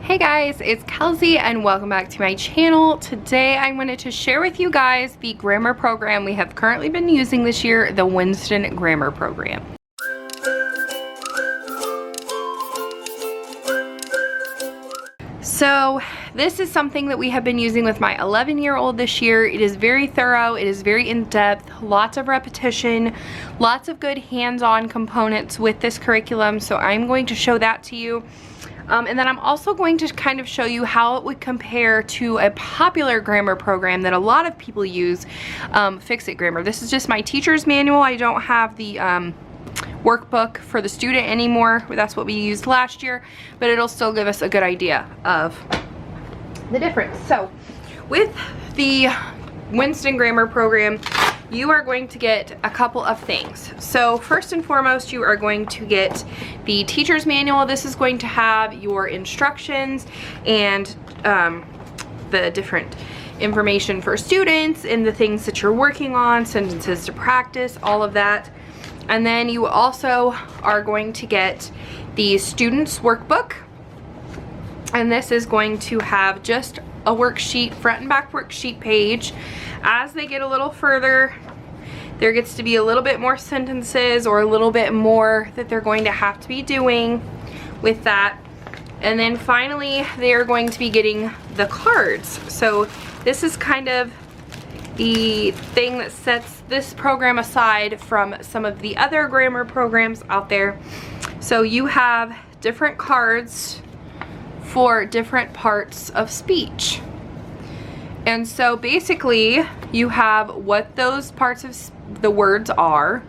Hey guys, it's Kelsey and welcome back to my channel. Today I wanted to share with you guys the grammar program we have currently been using this year, the Winston Grammar program. So this is something that we have been using with my 11-year-old this year. It is very thorough, it is very in-depth, lots of repetition, lots of good hands-on components with this curriculum, so I'm going to show that to you. And then I'm also going to kind of show you how it would compare to a popular grammar program that a lot of people use, Fix-It Grammar. This is just my teacher's manual. I don't have the workbook for the student anymore. That's what we used last year, but it'll still give us a good idea of the difference. So with the Winston Grammar program, you are going to get a couple of things. So first and foremost, you are going to get the teacher's manual. This is going to have your instructions and the different information for students and the things that you're working on, sentences to practice, all of that. And then you also are going to get the student's workbook. And this is going to have just a worksheet, front and back worksheet page. As they get a little further, there gets to be a little bit more sentences or a little bit more that they're going to have to be doing with that. And then finally, they are going to be getting the cards. So this is kind of the thing that sets this program aside from some of the other grammar programs out there. So you have different cards for different parts of speech. And so basically you have what those parts of the words are,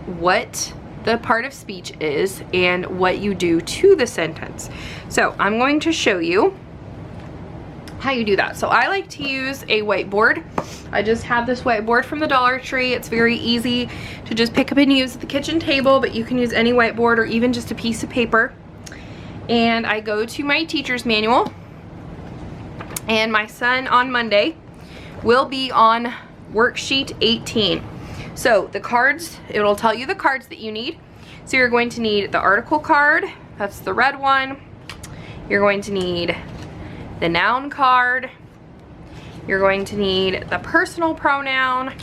what the part of speech is, and what you do to the sentence. So I'm going to show you how you do that. So I like to use a whiteboard. I just have this whiteboard from the Dollar Tree. It's very easy to just pick up and use at the kitchen table, but you can use any whiteboard or even just a piece of paper. And I go to my teacher's manual, and my son on Monday will be on worksheet 18. So the cards, it'll tell you the cards that you need. So you're going to need the article card, that's the red one. You're going to need the noun card. You're going to need the personal pronoun,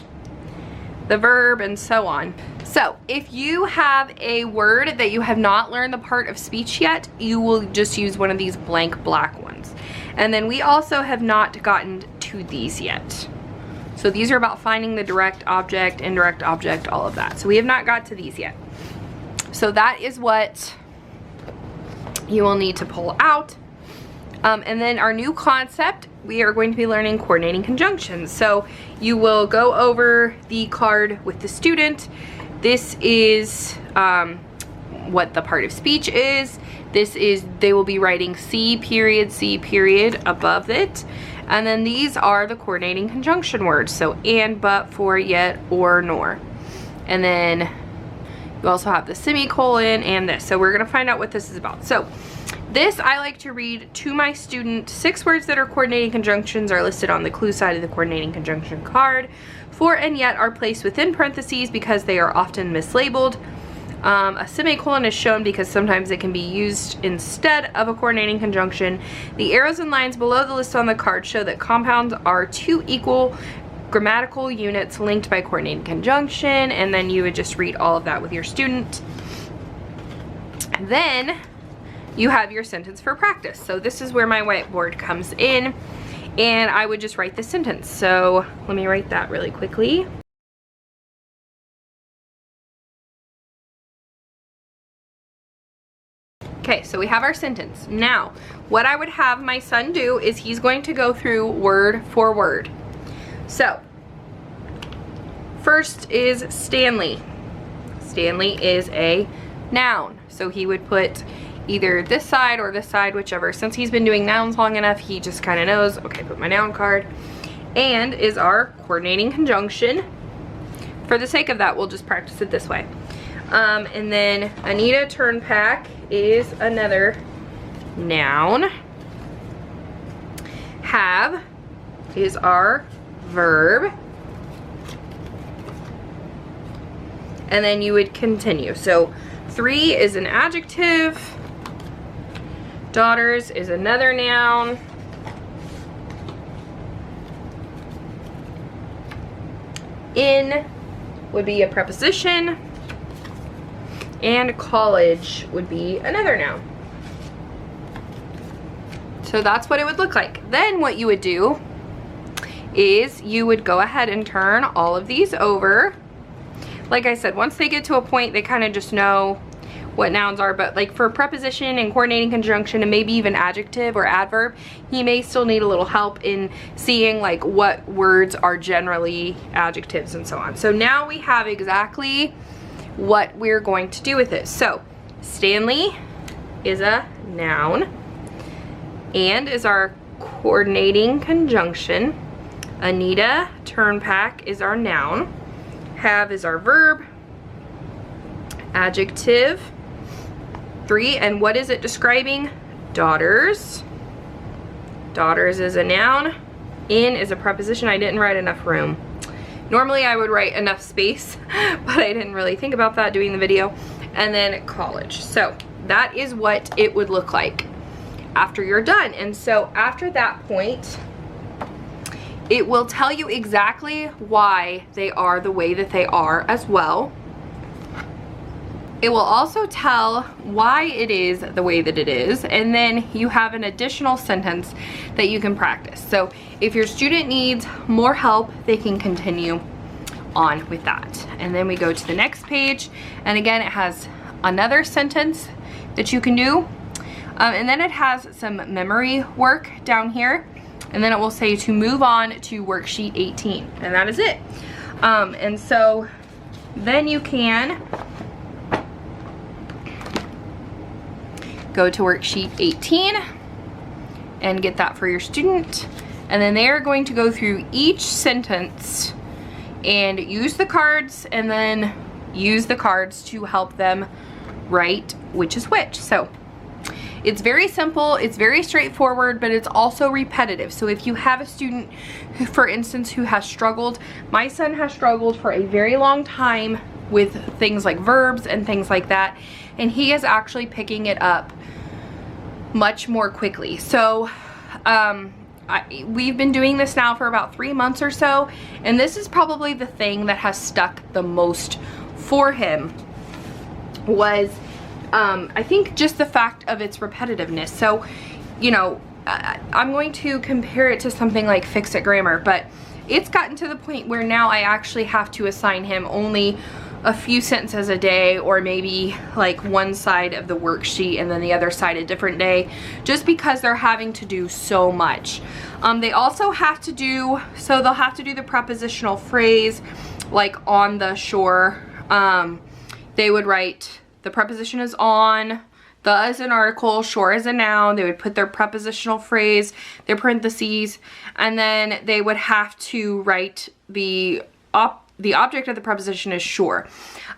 the verb, and so on. So if you have a word that you have not learned the part of speech yet, you will just use one of these blank black ones. And then we also have not gotten to these yet. So these are about finding the direct object, indirect object, all of that. So we have not got to these yet. So that is what you will need to pull out. And then our new concept, we are going to be learning coordinating conjunctions. So you will go over the card with the student. This is what the part of speech is. This is, they will be writing C period above it. And then these are the coordinating conjunction words. So and, but, for, yet, or, nor. And then you also have the semicolon and this. So we're gonna find out what this is about. So this I like to read to my student. 6 words that are coordinating conjunctions are listed on the clue side of the coordinating conjunction card. For and yet are placed within parentheses because they are often mislabeled. A semicolon is shown because sometimes it can be used instead of a coordinating conjunction. The arrows and lines below the list on the card show that compounds are 2 equal grammatical units linked by coordinating conjunction, and then you would just read all of that with your student. And then you have your sentence for practice. So this is where my whiteboard comes in, and I would just write the sentence. So let me write that really quickly. Okay, so we have our sentence. Now, what I would have my son do is he's going to go through word for word. So, first is Stanley. Stanley is a noun. So he would put either this side or this side, whichever. Since he's been doing nouns long enough, he just kind of knows, okay, put my noun card. And is our coordinating conjunction. For the sake of that, we'll just practice it this way. And then Anita Turnpack is another noun. Have is our verb. And then you would continue. So 3 is an adjective. Daughters is another noun. In would be a preposition. And college would be another noun. So that's what it would look like. Then what you would do is you would go ahead and turn all of these over. Like I said, once they get to a point, they kind of just know what nouns are, but like for preposition and coordinating conjunction and maybe even adjective or adverb, he may still need a little help in seeing like what words are generally adjectives and so on. So now we have exactly what we're going to do with it. So Stanley is a noun, and is our coordinating conjunction. Anita Turnpack is our noun. Have is our verb. Adjective. 3, and what is it describing? Daughters. Daughters is a noun. In is a preposition. I didn't write enough room. Normally I would write enough space, but I didn't really think about that doing the video. And then college. So that is what it would look like after you're done. And so after that point, it will tell you exactly why they are the way that they are as well. It will also tell why it is the way that it is, and then you have an additional sentence that you can practice. So if your student needs more help, they can continue on with that. And then we go to the next page, and again it has another sentence that you can do, and then it has some memory work down here, and then it will say to move on to worksheet 18, and that is it. And so then you can go to worksheet 18 and get that for your student, and then they are going to go through each sentence and use the cards, and then use the cards to help them write which is which. So it's very simple, it's very straightforward, but it's also repetitive. So if you have a student who, for instance, who has struggled, my son has struggled for a very long time with things like verbs and things like that, and he is actually picking it up much more quickly. So we've been doing this now for about 3 months or so, and this is probably the thing that has stuck the most for him, was I think just the fact of its repetitiveness. So, you know, I'm going to compare it to something like Fix It Grammar, but it's gotten to the point where now I actually have to assign him only a few sentences a day, or maybe like one side of the worksheet and then the other side a different day, just because they're having to do so much. They also have to do, so they'll have to do the prepositional phrase, like on the shore. They would write, the preposition is on, the is an article, shore is a noun. They would put their prepositional phrase, their parentheses, and then they would have to write the object of the preposition is shore.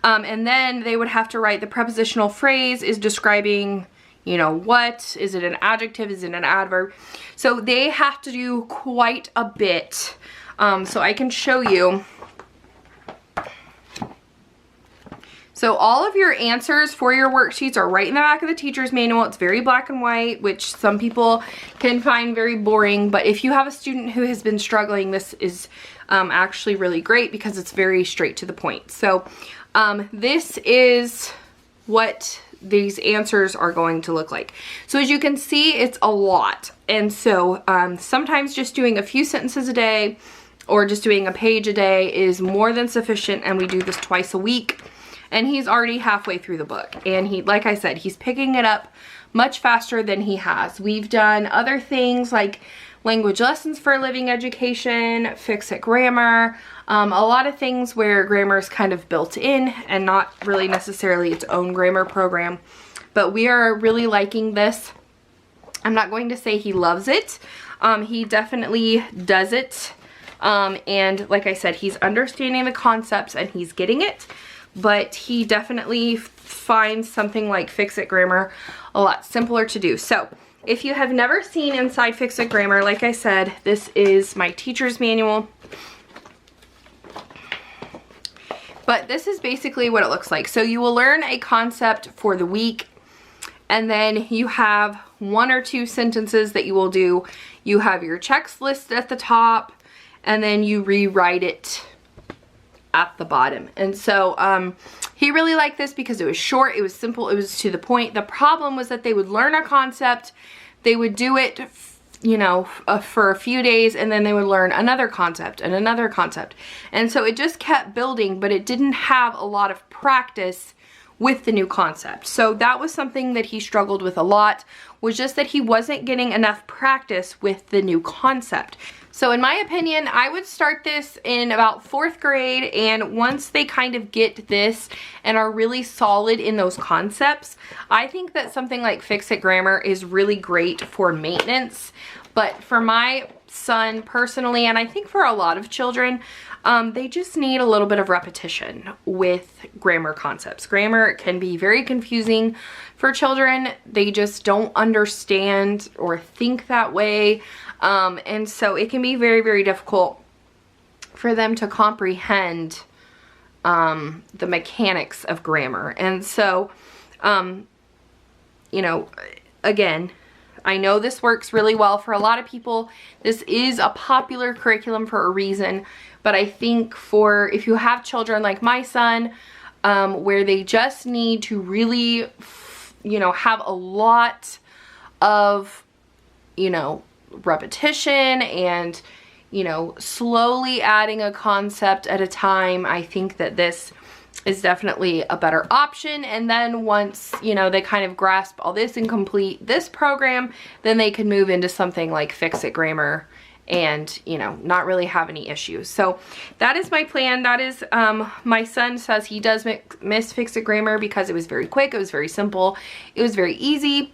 And then they would have to write the prepositional phrase is describing, you know, what, is it an adjective, is it an adverb? So they have to do quite a bit. So I can show you. So all of your answers for your worksheets are right in the back of the teacher's manual. It's very black and white, which some people can find very boring, but if you have a student who has been struggling, this is actually really great because it's very straight to the point. So this is what these answers are going to look like. So as you can see, it's a lot. And so sometimes just doing a few sentences a day or just doing a page a day is more than sufficient, and we do this twice a week. And he's already halfway through the book, and he, like I said, he's picking it up much faster than he has. We've done other things like language lessons for living education, Fix It Grammar, a lot of things where grammar is kind of built in and not really necessarily its own grammar program. But we are really liking this. I'm not going to say he loves it. He definitely does it. And like I said, he's understanding the concepts and he's getting it. But he definitely finds something like Fix It Grammar a lot simpler to do. So if you have never seen inside Fix It Grammar, like I said, this is my teacher's manual. But this is basically what it looks like. So you will learn a concept for the week, and then you have 1 or 2 sentences that you will do. You have your checks list at the top, and then you rewrite it at the bottom. And so he really liked this because it was short, it was simple, it was to the point. The problem was that they would learn a concept, they would do it, you know, for a few days, and then they would learn another concept and another concept. And so it just kept building, but it didn't have a lot of practice with the new concept. So that was something that he struggled with a lot, was just that he wasn't getting enough practice with the new concept. So in my opinion, I would start this in about 4th grade, and once they kind of get this and are really solid in those concepts, I think that something like Fix-It Grammar is really great for maintenance. But for my son personally, and I think for a lot of children, they just need a little bit of repetition with grammar concepts. Grammar can be very confusing for children. They just don't understand or think that way. And so it can be very, very difficult for them to comprehend the mechanics of grammar. And so, you know, again, I know this works really well for a lot of people. This is a popular curriculum for a reason, but I think for, if you have children like my son, where they just need to really, you know, have a lot of, you know, repetition and, you know, slowly adding a concept at a time, I think that this is definitely a better option. And then once, you know, they kind of grasp all this and complete this program, then they can move into something like Fix-It Grammar and, you know, not really have any issues. So that is my plan. That is, my son says he does miss Fix-It Grammar because it was very quick, it was very simple, it was very easy.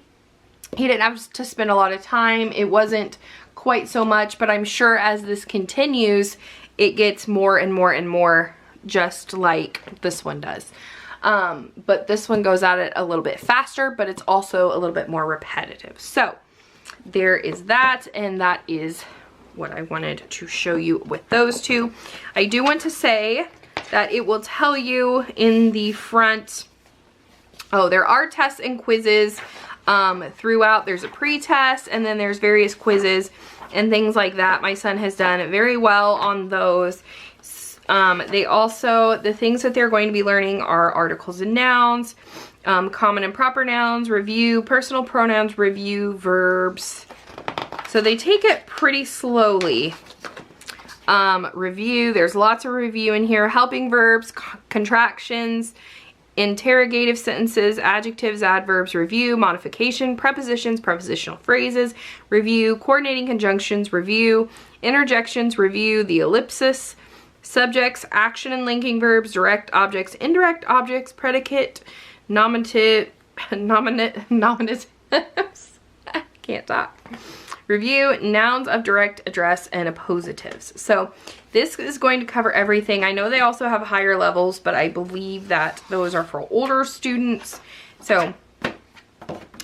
He didn't have to spend a lot of time. It wasn't quite so much, but I'm sure as this continues, it gets more and more and more, just like this one does. But this one goes at it a little bit faster, but it's also a little bit more repetitive. So there is that, and that is what I wanted to show you with those two. I do want to say that it will tell you in the front, oh, there are tests and quizzes throughout. There's a pre-test, and then there's various quizzes and things like that. My son has done very well on those. They also, the things that they're going to be learning are articles and nouns, common and proper nouns, review, personal pronouns, review, verbs. So they take it pretty slowly. Review, there's lots of review in here. Helping verbs, contractions, interrogative sentences, adjectives, adverbs, review, modification, prepositions, prepositional phrases, review, coordinating conjunctions, review, interjections, review, the ellipsis, subjects, action and linking verbs, direct objects, indirect objects, predicate, nominative, nominatives, I can't talk. Review, nouns of direct address, and appositives. So this is going to cover everything. I know they also have higher levels, but I believe that those are for older students. So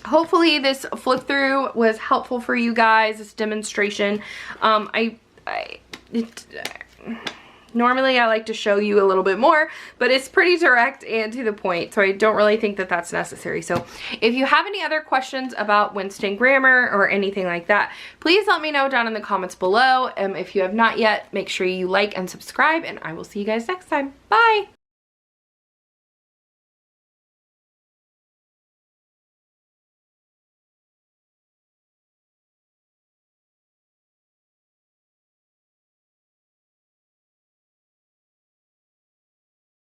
hopefully this flip through was helpful for you guys, this demonstration. Normally I like to show you a little bit more, but it's pretty direct and to the point, so I don't really think that that's necessary. So if you have any other questions about Winston Grammar or anything like that, please let me know down in the comments below. If you have not yet, make sure you like and subscribe, and I will see you guys next time. Bye!